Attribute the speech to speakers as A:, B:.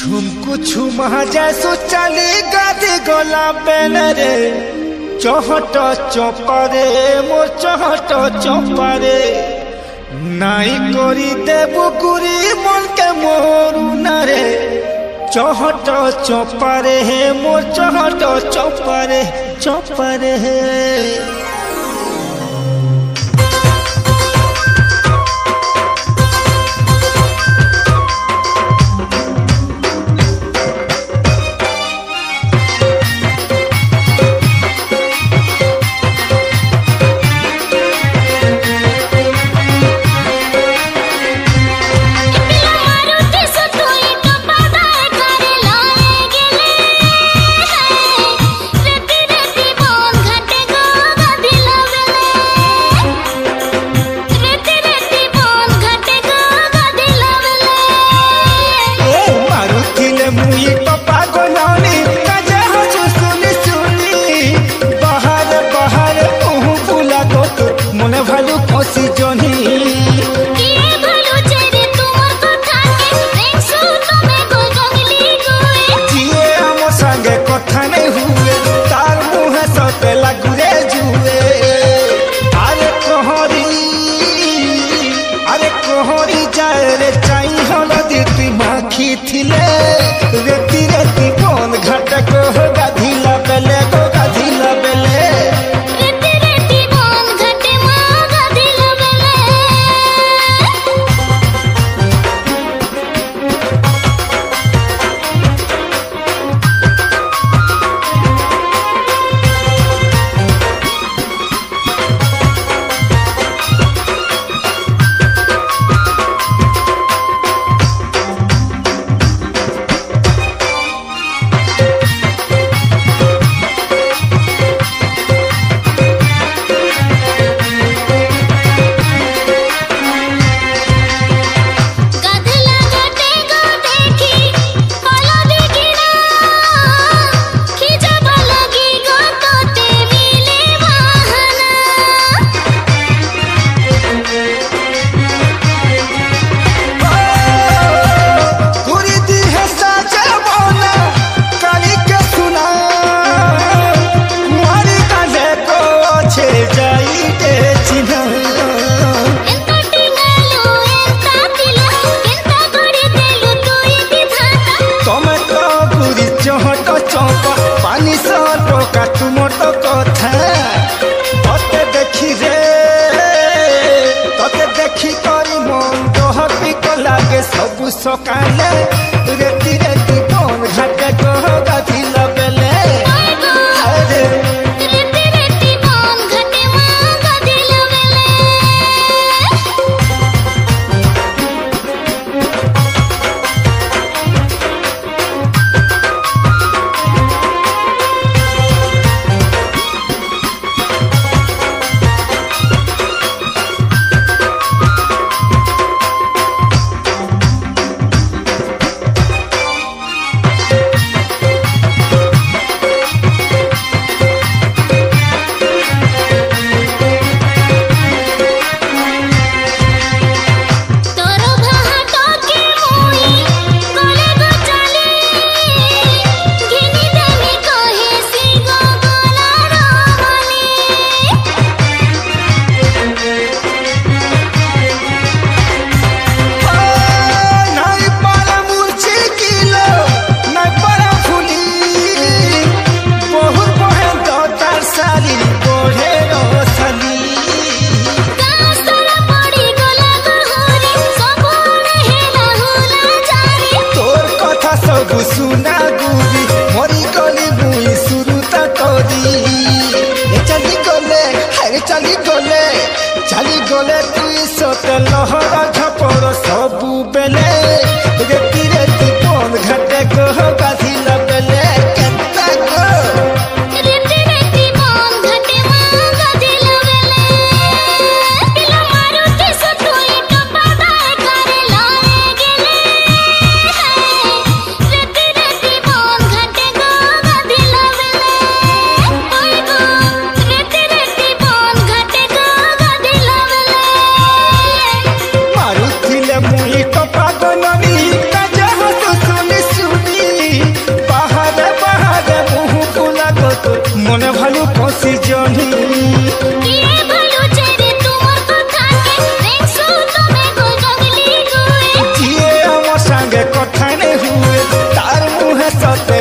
A: झुमकु छुमा जैसो चली गादी गोला पेन रे चहट चपरे मोर चहट चपरे नाई करी देबु गुरी मन के मोरू नरे चहट चपरे मोर चहट चपरे चपरे रेती रेती कौन घट को गाधिला बेले को गाधिला बेले
B: रेती रेती कौन घटे माँ गाधिला बेले
A: पानी का तुम तो कथा तते देखी रे तते देखी करी मन दोहती को लागे सब सकाले रेती रेती कौन घाटे को गाधिला बेले
B: रेती रेती कौन घटे माँ गाधिला बेले
A: सुना गुरी मोरी गली बुई सुरुता तोरी चली गले तुई सोते लहरा झपर सबू बेले रेती रेती कौन घटे को गाधिला बेले केता को
B: रेती रेती कौन घटे माँ गाधिला बेले पिला मारुति सतुई टपा करे लाए गेले रेती रेती कौन घटे को गाधिला बेले ओए गो रेती रेती कौन घटे को गाधिला बेले
A: হসি জনি
B: কিয়ে ভালো চেরে তোমার কথাকে দেখছো তুমি গো জঙ্গলি গুয়ে
A: যিয়ে আমার সঙ্গে কথা নে হুয়ে তার মুহে সতে